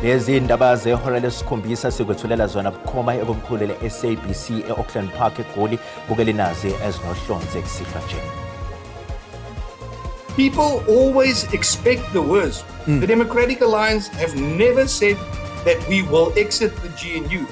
lezi indaba zehora lesikhombisa sikwethulela zona bukhoma ekomkhulu le-SABC e-Auckland Park eGoli bukele nazi ezinohlonze kusipha nje. People always expect the worst. The Democratic Alliance have never said that we will exit the GNU.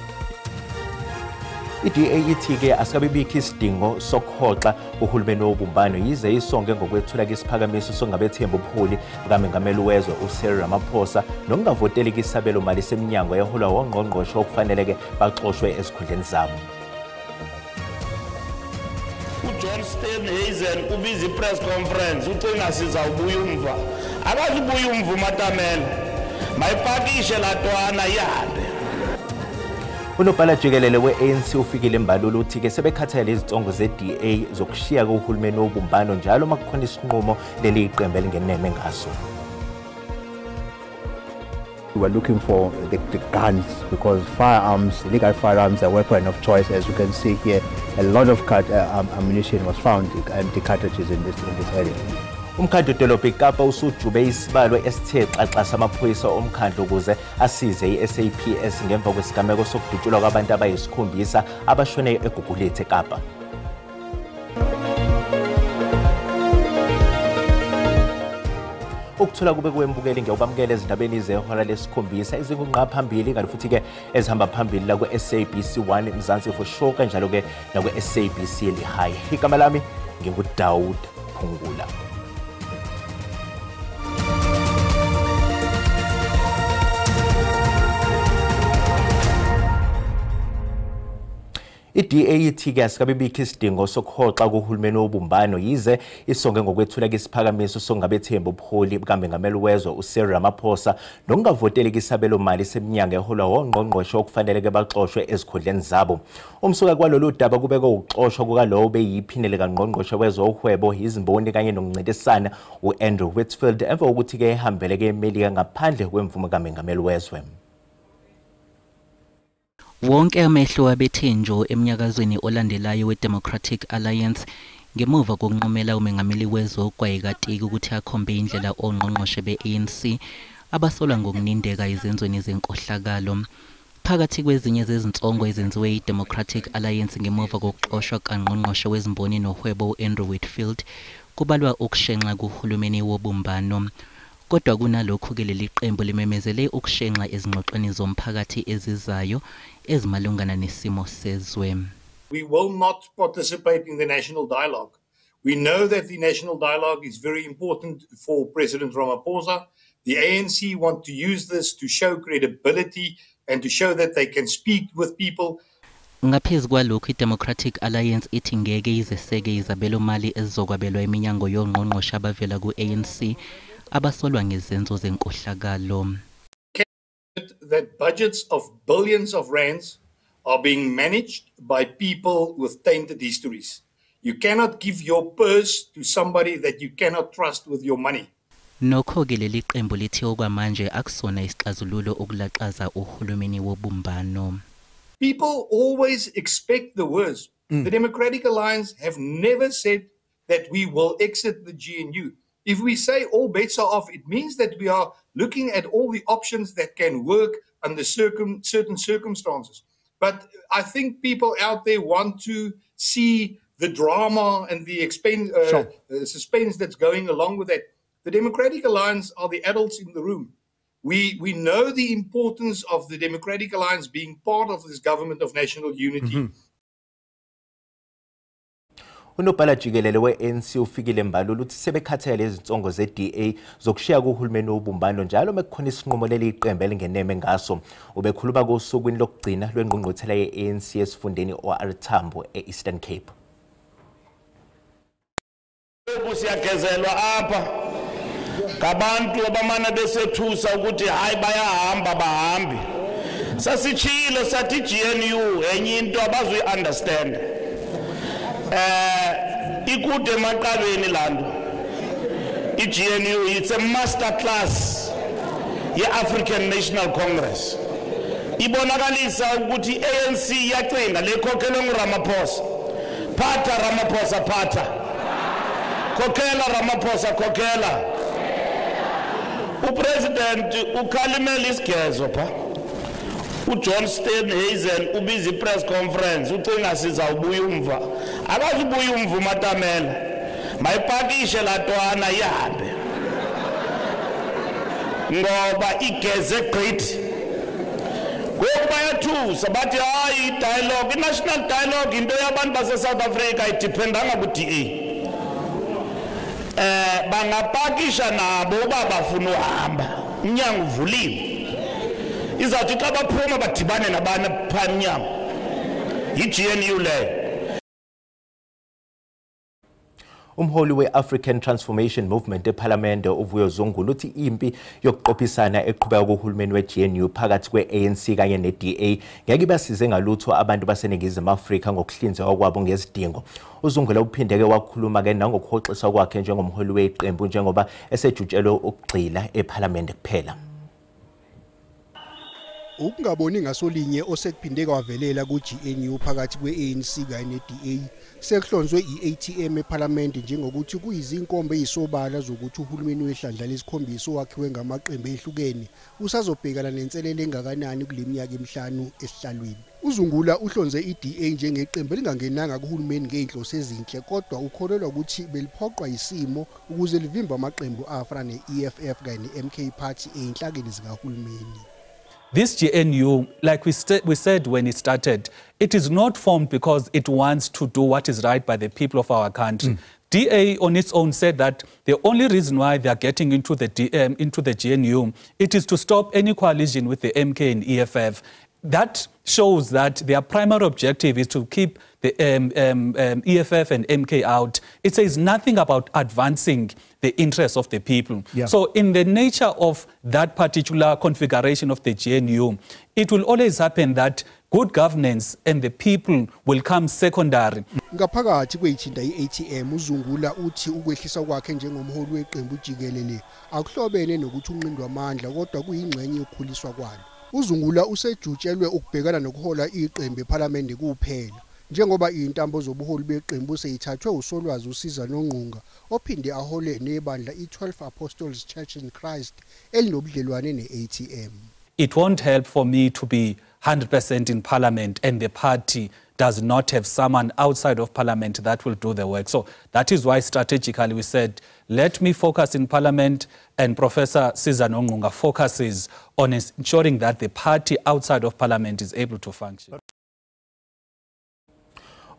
I-DA ithi-ke asikabe isidingo sokuhoxa uhulumeni wobumbano yize isonge ngokwethula isiphakamiso songabethemba ubuholi bukaMengameli wezwe uCyril Ramaphosa nokungavoteli isabelo mali seminyango eholwa wongqongqoshe okufanele-ke baxoshwe ezikhundleni zabo. John Steenhuisen ubiza i-press conference ucinga sizawubuya umva akazubuya umva uMatamela mayipakishe latwana ihambe. Unobhala jikelele we-ANC ufikile Mbalula uthi-ke sebekhathele izitsongo ze-DA zokushiya kohulumeni wobumbano njalo makukhona isinqumo leli iqembu elingeneme ngaso. We were looking for the guns because firearms, illegal firearms, are a weapon of choice. As you can see here, a lot of ammunition was found, empty cartridges in this area. Umkhandlu Dolobha iKapa usujube isibalo esithe xaxa samaphoyisa omkhandlu ukuze asize i-SAPS ngemva kwesigameko sokudutshulwa kwabantu abayisikhombisa abashone eGugulethe eKapa. Ukuthola kube kwembukeli ngeyokwamukela ezindabeni zehora lesikhombisa izingunqa phambili kanti futhi-ke ezihamba phambili la kwe-SABC 1 Mzansi for sure kanjalo-ke nakwe-SABC Lehigh. Igama lami nginguDaud Phungula. I-DA ithi-ke asikabe isidingo sokuhoxa kohulumeni wobumbano yize isonge ngokwethula isiphakamiso songabethemba ubuholi bukaMengameli wezwe uCyril Ramaphosa nokungavoteli isabelo mali seminyango eholwa wongqongqoshe okufanele-ke baxoshwe ezikhundleni zabo. Umsuka kwalolu daba kubekwe ukuxoshwa kukalowo beyiphini likangqongqoshe wezohwebo izimboni kanye nokuncintisana u-Andrew Whitfield emva kokuthi-ke ehambele-ke eMelika ngaphandle kwemvume kaMengameli wezwe. Wonke amehlo abethenjo eminyakazweni olandelayo we-Democratic Alliance ngemuva kokunqumela uMengameli wezwe uGwayekatiki ukuthi akhombe indlela ongqongqoshe be-ANC abasolwa ngokunindeka izenzweni zenkohlakalo. Phakathi kwezinye zezinsongo ezenziwe i-Democratic Alliance ngemuva kokuxoshwa kangqongqoshe wezimboni nohwebo u-Andrew Whitfield kubalwa ukushenxa kuhulumeni wobumbano. Kodwa kunalokhu-ke leli qembu limemezele ukushenxa ezingxoxweni zomphakathi ezizayo ezimalungana nesimo sezwe. We will not participate in the national dialogue. We know that the national dialogue is very important for President Ramaphosa. The ANC want to use this to show credibility and to show that they can speak with people. Ngaphezu kwalokhu i-Democratic Alliance ithi ngeke izeseke izabelo mali ezizokwabelwa iminyango yongqongqoshe abavela ku-ANC abasolwa ngezenzo zenkohlakalo. That budgets of billions of rands are being managed by people with tainted histories. You cannot give your purse to somebody that you cannot trust with your money. Nokho-ke leli qembu lithi okwamanje akusona isixazululo ukulaqaza uhulumeni wobumbano. People always expect the worst. The Democratic Alliance have never said that we will exit the GNU. If we say all bets are off, it means that we are looking at all the options that can work under certain circumstances. But I think people out there want to see the drama and the suspense that's going along with that. The Democratic Alliance are the adults in the room. We know the importance of the Democratic Alliance being part of this government of national unity. Unobhala jikelele we-ANC ufikile Mbalula uthi sebekhathele izinsongo ze-DA zokushiya kuhulumeni wobumbano njalo mekukhona isinqumo leli iqembu elingeneme ngaso. Ubekhuluma kosukwini lokugcina lwengqungquthela ye-ANC esifundeni o-R Tambo e-Eastern Cape. Siyagezelwa apha ngabantu abamana besethusa ukuthi hayi bayahamba bahambi. Sasichilo sathi GNU enye into abazuyi-understand. Ikude emaqabeni lando i-GNU it's a master class ye-African National Congress ibonakalisa ukuthi i-ANC iyacina lekhokhela nguRamaphosa phatha Ramaphosa phatha khokhela Ramaphosa khokhela upresident ukhalimela isigezo pha uJohn Steenhuisen ubiza ipress conference ucinga sizawubuya umva akazubuya umva uMatamela mayipakishe latwana ihambe ngoba igeze gqithi bayathusa bathi hayi dialogue i-national dialogue into yabantu base-South Africa idependanga ku-DA bangapakisha nabo uba bafuna uhamba umnyango uvuliwe izawuthi xa baphuma badibane nabanye phaa emnyango yi-GNU leyo. Umholi we-African Transformation Movement ePhalamende uVuyo Zungulu uthi impi yokuqophisana eqhubeka kuhulumeni we-GNU phakathi kwe-ANC kanye ne-DA ngeke ibasize ngalutho abantu baseNingizimu Afrika ngokuhlinzeka kwabo ngezidingo. uZungulu uphindeke wakhuluma-ke nangokuhoxiswa kwakhe njengomholi weqembu njengoba esejutshelwe ukugxila ePhalamende kuphela. Ukungaboni ngasolinye osekuphinde kwavelela ku-GNU phakathi kwe-ANC kanye ne-DA sekuhlonzwe i-ATM ePhalamende njengokuthi kuyizinkombe ezisobala zokuthi uhulumeni wehlandla lesikhombisa owakhiwe ngamaqembu ehlukene usazobhekana nenselelo engakanani kule minyaka emihlanu esihlalweni. uZungula uhlonze i-DA njengeqembu elingangenanga kuhulumeni ngey'nhloso ezinhle kodwa ukholelwa ukuthi beliphoqwa isimo ukuze livimbe amaqembu afana ne-EFF kanye ne-MK Party ey'nhlakeni zikahulumeni. This GNU, like we said when it started, it is not formed because it wants to do what is right by the people of our country. DA on its own said that the only reason why they are getting into the GNU, it is to stop any coalition with the MK and EFF. That shows that their primary objective is to keep the EFF and MK out. It says nothing about advancing the interests of the people. Yeah. So in the nature of that particular configuration of the GNU, it will always happen that good governance and the people will come secondary. Ngaphakathi kweyithinda i-ATM uZungula uthi ukwehlisa kwakhe njengomholi weqembu jikelele akuhlobene nokuthi unqindwa amandla kodwa kuyingxenye yokukhuliswa kwalo. uZungula usejutshelwe ukubhekana nokuhola iqembu ePhalamende kuphela njengoba intambo zobuholi beqembu seyithathwe uSolwazi uSiza Nongqunga ophinde ahole nebandla i-12 Apostles Church in Christ elinobudlelwane ne-ATM. It won't help for me to be 100% in Parliament and the party does not have someone outside of Parliament that will do the work. So that is why strategically we said, let me focus in Parliament, and Professor Siza Nongqunga focuses on ensuring that the party outside of Parliament is able to function.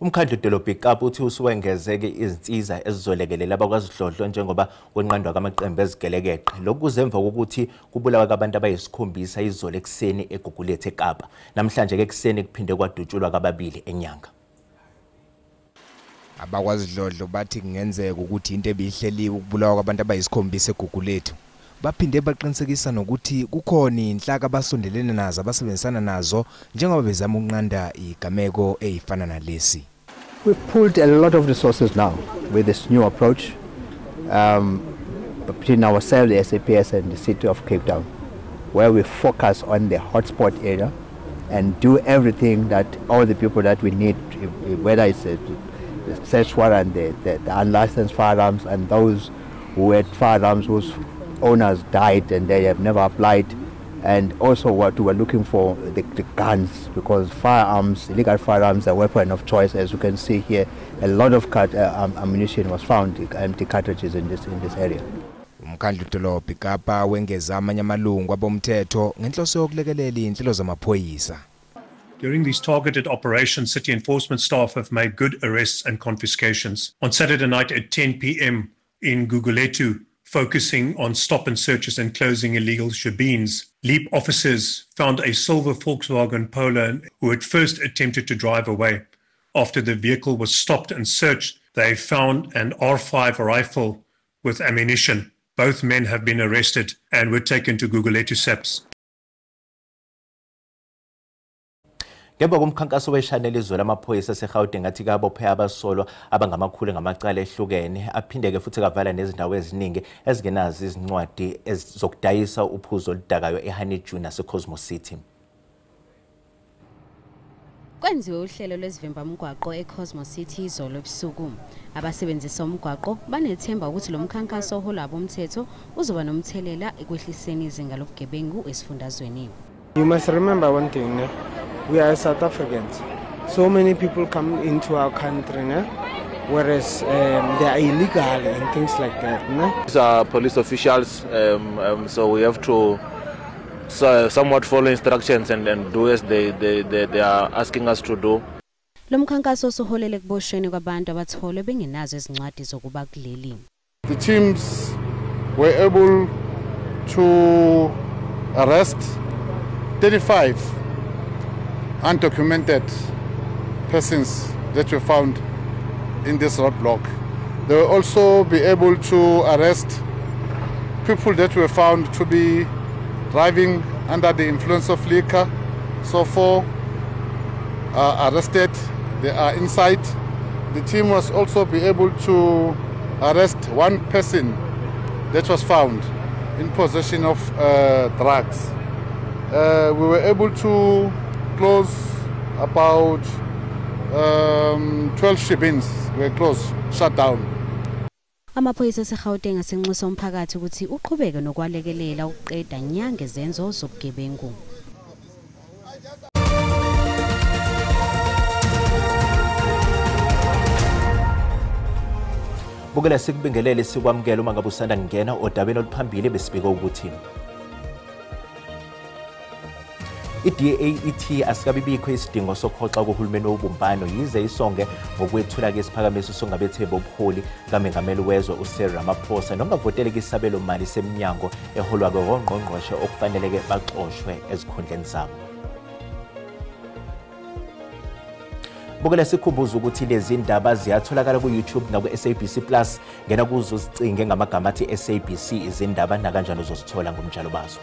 Umkhandlu Dolobha iKapa uthi usuwengezeke izinsiza ezizolekelela abakwaZidlodlo njengoba kwenqandwa kwamaqembu ezigelekeqe. Lokhu kuzemva kokuthi kubulawa kwabantu abayisikhombisa izolo ekseni eGugulethu eKapa. Namhlanje ekseni kuphinde kwadutshulwa kababili enyanga. AbakwaZidlodlo bathi kungenzeka ukuthi into ebihleliwe ukubulawa kwabantu abayisikhombisa eGugulethu. Baphinde baqinisekisa nokuthi kukhona inhlaka abasondelene nazo abasebenzisana nazo njengoba bezama ukunqanda igameko ezifana nalesi. We've pulled a lot of resources now with this new approach between ourselves, the SAPS and the city of Cape Town, where we focus on the hotspot area and do everything that all the people that we need, whether it's the search warrant, the unlicensed firearms, and those who had firearms whose owners died and they have never applied, and also what we were looking for, the guns, because firearms, illegal firearms, are a weapon of choice. As you can see here, a lot of ammunition was found, empty cartridges in this area. Umkhandlu Dolobha iKapa wengeza amanye amalungu abomthetho ngenhloso yokulekelela inhlelo zamaphoyisa. During these targeted operations, city enforcement staff have made good arrests and confiscations. On Saturday night at 10 p.m. in Gugulethu, focusing on stop and searches and closing illegal shebeens, LEAP officers found a silver Volkswagen Polo who had first attempted to drive away. After the vehicle was stopped and searched, they found an R5 rifle with ammunition. Both men have been arrested and were taken to Gugulethu SAPS. Ngemva komkhankaso weshaneli izolo amaphoyisa aseGauteng athi kabophe abasolwa abangamakhulu ngamacala ehlukene aphindeke futhi kavala nezindawo eziningi ezingenazo izincwadi ezizokudayisa uphuzo oludakayo eHoneydew naseCosmos City. Kwenziwe uhlelo lwesivimba mgwaqo eCosmos City izolo ebusuku. Abasebenzisa umgwaqo banethemba ukuthi lo mkhankaso ohola bomthetho uzoba nomthelela ekwehliseni izinga lobugebengu esifundazweni. You must remember one thing, we are South Africans. So many people come into our country, whereas they are illegal and things like that. These are police officials, so we have to somewhat follow instructions and do as they are asking us to do. Lo mkhankaso soholele kuboshweni kwabantu abatholwe bengenazo izincwadi zokuba kuleli. The teams were able to arrest 35 undocumented persons that were found in this roadblock. They will also be able to arrest people that were found to be driving under the influence of liquor. So 4 are arrested, they are inside. The team was also be able to arrest 1 person that was found in possession of drugs. We were able to close about 12 shebins were closed, shut down. Amaphoyisa eGauteng asenxusa umphakathi ukuthi uqhubeke nokwalekelela ukuqeda nyanga izenzo zobugebengu. Bukela sikubingelele sikwamukela uma ngabe usanda ngena odabeni oluphambili besibika ukuthi i-DAET asikabibikho isidingo sokuhoxa kohulumeni wobumbano yize isonge ngokwethula ke isiphakamiso songabethembu obuholi kaMengameli wezwe uCyril Ramaphosa nongavoteleka isabelo mali seminyango eholwa ke ngqongqoshe okufaneleke baxoshwe ezikhundleni zabo. Bukela sikhumbuza ukuthi lezi ndaba ziyatholakala ku YouTube naku SABC Plus ngena kuzo uzicinge ngamagama athi SABC izindaba nakanjalo uzosithola ngomjalo bazo.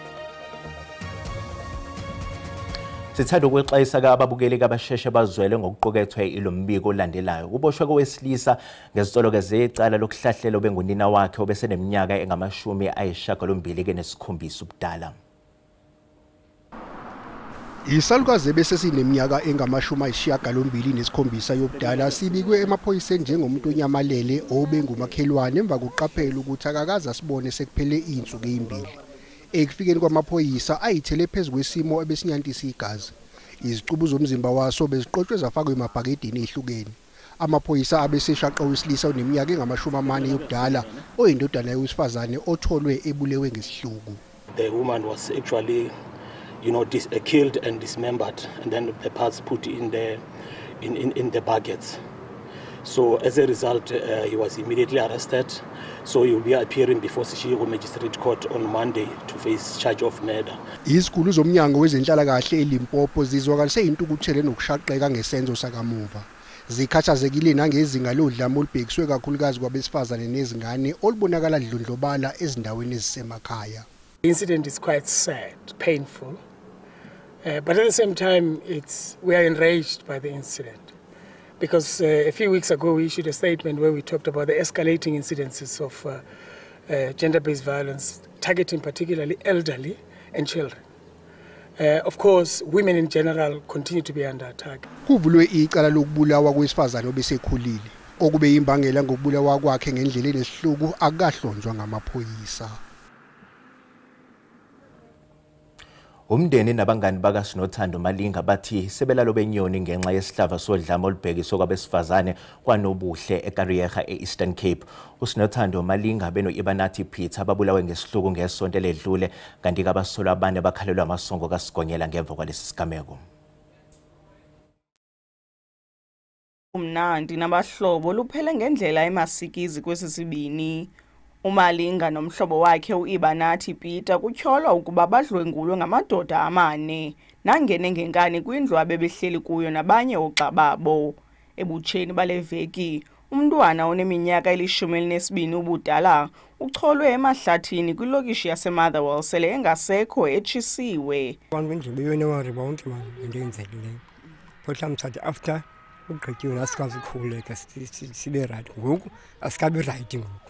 Sithanda ukwexwayisa ababukeli abasheshe bazwele ngokuqukethwe ilombiko olandelayo. Kuboshwe kowesilisa ngezitolo zecala lokuhlahlela obengunina wakhe obeseneminyaka engamashumi nesikhombisa ubudala. Isalukazi bese sineminyaka engama-87 yobudala sibikwe emaphoyiseni njengomuntu onyamalele obengumakhelwane emva kokuqaphela ukuthi akakaze asibone sekuphele insuku ezimbili. Ekufikeni kwamaphoyisa ayithele phezulu kwesimo ebesinyantisa igazi. Izicubu zomzimba waso beziqoqwe zafakwa emabhakedeni ehlukene. Amaphoyisa abeseshaqwa wesilisa oneminyaka engama-40 yobudala oyindodana yowesifazane otholwe ebulewe ngesihluku. The woman was actually killed and dismembered, and then the parts put in the buckets. So as a result, he was immediately arrested. So he will be appearing before Seshego Magistrate Court on Monday to face charge of murder. Izikhulu zomnyango wezenhlalakahle eLimpopo zizwakalise intukuthele nokushaqeka ngesenzo sakamuva. Zikhathazekile nangezinga lodlame olubhekiswe kakhulukazi kwabesifazane nezingane olubonakala dlondlobala ezindaweni ezisemakhaya. The incident is quite sad, painful, but at the same time, we are enraged by the incident. Because a few weeks ago we issued a statement where we talked about the escalating incidences of gender-based violence, targeting particularly elderly and children. Of course, women in general continue to be under attack. Kuvulwe icala lokubulawa kwesifazane obesekhulile, okube imbangela ngokubulawa kwakhe ngendlela enesihluku akahlonzwa ngamaphoyisa. Umndeni nabangani bakaSinothando Malinga bathi sebelalo benyoni ngenxa yesihlava sodlame olubhekiswe kwabesifazane kwanobuhle eKariyerha eEastern Cape. uSinothando Malinga beno-Ibanathi Peter ababulawe ngesihluku ngesonto ledlule kanti abasolwa abane bakhalelwa amasongo kaSigonyela ngemva kwalesi sigameko. Umnandi nabahlobo luphele ngendlela emasikizi kwesisibini. Umalinga nomhlobo wakhe uIbanathi Peter kutyholwa ukuba badlwengulwe ngamadoda amane nangene ngenkani kwindlu abebehleli kuyo nabanye oogxa babo. Ebutsheni bale veki, umntwana oneminyaka 12 ubudala ucholwe emahlathini kwilokishi yaseMotherwell sele engasekho etshisiwe. After ugqityiwe asikazi ukukhululeka sibe right ngoku asikabi right ngoku.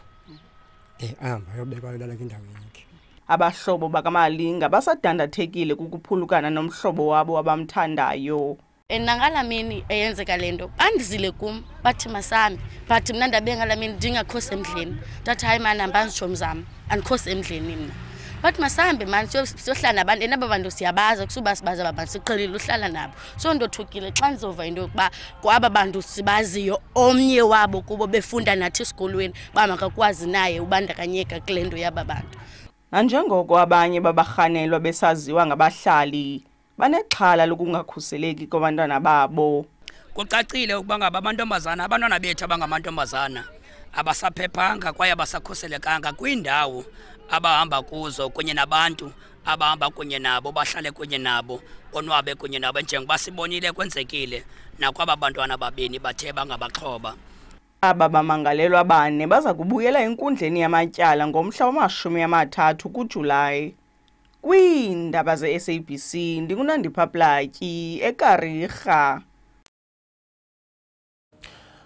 Abahlobo bakamalinga basadandathekile kukuphulukana nomhlobo wabo abamthandayo. Nangalamini eyenzeka lento andizile kum bathi masambi but mina ndabe ngalamini ndingakhosi emdleni ndathi hayi mana mbanjisho mzam andikhosi emdleni mina but masambi man siyohlala nabantu enaba bantu siyabaza kusuba sibaza abantu siqhelile uhlala nabo so ndothukile xa ndizova into yokuba kwaba bantu sibaziyo omnye wabo kubo befunda nathi esikolweni bamakakwazi naye ubandakanyeka kule nto yaba bantu. Nanjengoko abanye babarhanelwa besaziwa ngabahlali banexhala lokungakhuseleki kwabantwana babo. Kucacile ukuba ngaba amantombazana abantwana bethu abangamantombazana abasaphephanga kwaye abasakhuselekanga kwiindawo abahamba kuzo kunye nabantu abahamba kunye nabo bahlale kunye nabo bonwabe kunye nabo njengoba sibonile kwenzekile nakwaba bantwana babini bathe bangabaxhoba. Aba bamangalelwa bane baza kubuyela enkundleni yamatyala ngomhla wama-30 kuJulayi. Kwiindaba ze-SABC ndingunandipha Platyi eKarigha.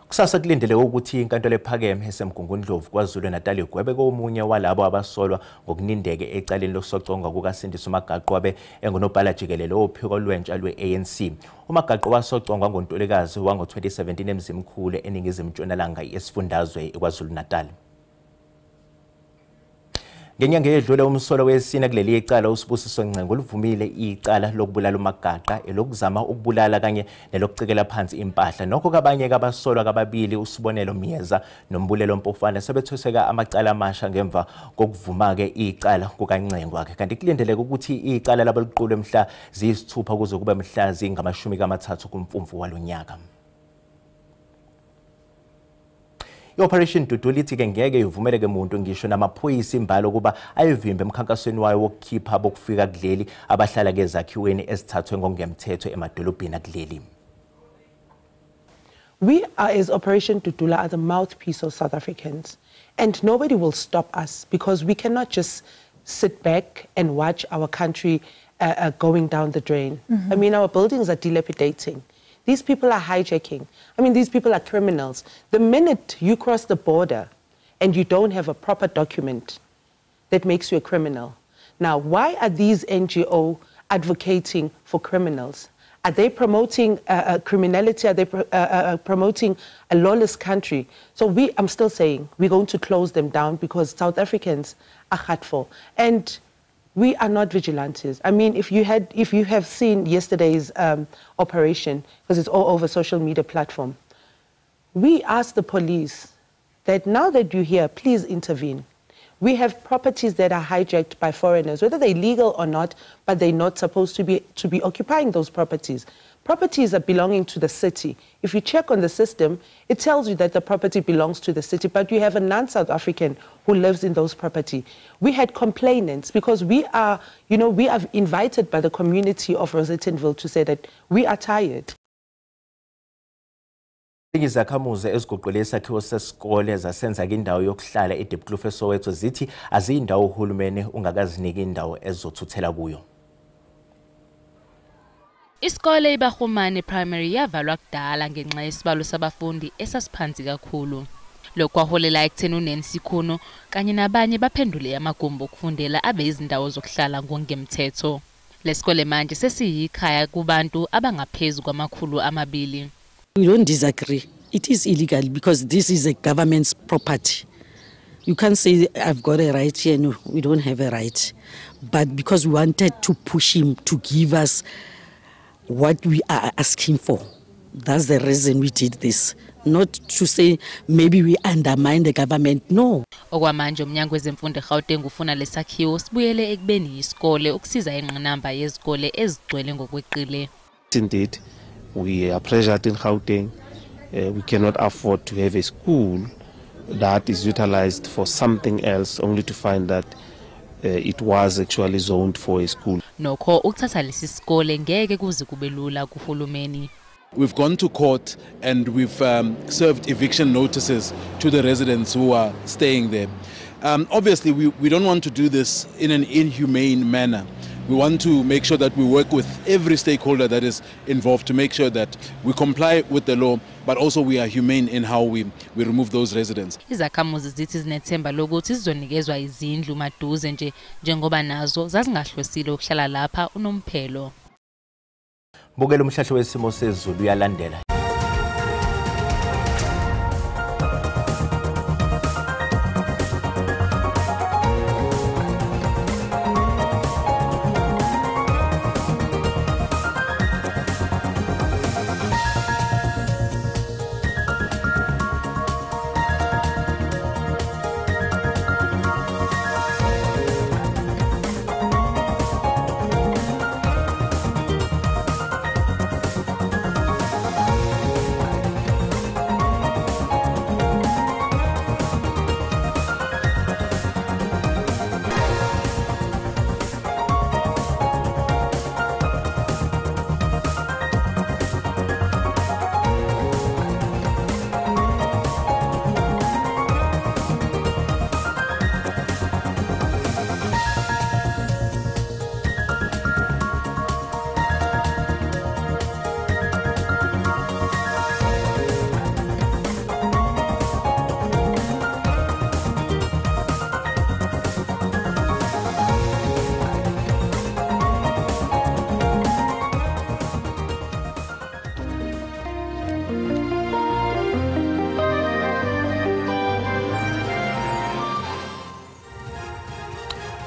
Kusasa kulindele ukuthi inkantolo ephakeme esemgungundlovu kwaZulu Natal igwebe komunye walabo abasolwa ngokunindeke ecaleni lokusocongwa kukaSindiso Magaqwabe engunobhala jikelele ophiko lwentsha lwe-ANC. uMagaqo wasocongwa ngoNtulikazi wango-2017 eMzimkhulu eningizimu ntshonalanga yesifundazwe kwaZulu Natal. Ngenyanga edlule umsolo wesine kuleli icala uSibusiso Ncengo livumile icala lokubulala uMagaqa elokuzama ukubulala kanye nelokucikela phansi impahla. Nokho kabanye abasolwa kababili uSibonelo Miyeza noMbulelo Mpofana sebethoseka amacala amasha ngemva kokuvuma ke icala kukaNcengo wakhe. Kanti kulindeleke ukuthi icala labaliqulu emhla ziyisithupha kuze kube mhla zingamashumi-30 kuMfumfu walonyaka. I-Operation Dudu ithi ke ngeke ivumeleke umuntu ngisho namaphoyisa imbalo kuba ayivimbe emkhankasweni wayo wokukhipha abokufika kuleli abahlala kezakhiweni ezithathwe ngokungemthetho emadolobheni akuleli. We are, as Operation Dudula, are the mouthpiece of South Africans, and nobody will stop us because we cannot just sit back and watch our country going down the drain. I mean, our buildings are dilapidating. These people are hijacking. I mean, these people are criminals. The minute you cross the border and you don't have a proper document, that makes you a criminal. Now, why are these NGOs advocating for criminals? Are they promoting criminality? Are they promoting a lawless country? So I'm still saying we're going to close them down because South Africans are hurtful. And we are not vigilantes. I mean, if you have seen yesterday's operation, because it's all over social media platform, we asked the police that now that you're here, please intervene. We have properties that are hijacked by foreigners, whether they're legal or not, but they're not supposed to be occupying those properties. Properties are belonging to the city. If you check on the system, it tells you that the property belongs to the city, but you have a non-South African who lives in those property. We had complainants because we are invited by the community of Rosettenville to say that we are tired. Izakhamuzi eziguqule isakhiwo sesikole zasenza indawo yokuhlala eDiepkloof eSoweto zithi aziyindawo uhulumeni ungakaziniki indawo ezothuthela kuyo. Isikole iBahumane Primary yavalwa kudala ngenxa yesibalo sabafundi esasiphansi kakhulu. Lokho kwaholela ekutheni uNancy Khuno kanye nabanye baphendule amagumbi okufundela abe izindawo zokuhlala ngokungemthetho. Lesikole manje sesiyikhaya kubantu abangaphezulu kwama200. We don't disagree. It is illegal because this is a government's property. You can't say I've got a right here. No, we don't have a right. But because we wanted to push him to give us what we are asking for, that's the reason we did this. Not to say maybe we undermine the government. No. Okwamanje umnyango wezemfundo eGauteng ufuna lesakhiwo sibuyele ekubeni isikole ukusiza ingqinamba yezikole ezigcwele ngokweqile. Indeed, we are pressured in Gauteng. We cannot afford to have a school that is utilized for something else, only to find that it was actually zoned for a school. Nokho ukuthatha lesi sikole ngeke kuze kube lula kuhulumeni. We've gone to court and we've served eviction notices to the residents who are staying there. Obviously, we don't want to do this in an inhumane manner. We want to make sure that we work with every stakeholder that is involved to make sure that we comply with the law, but also we are humane in how we remove those residents. Izakhamuzi zithi zinethemba lokuthi zizonikezwa izindlu maduze njengoba nazo zazingahlosile ukuhlala lapha unomphelo. Bukela umhlahlo wesimo sezulu uyalandela.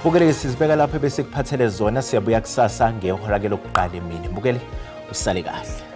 Bukele sizibeka lapho bese kuphathele zona siyabuya kusasa ngehora ke lokuqala emini. Bukele usale kahle.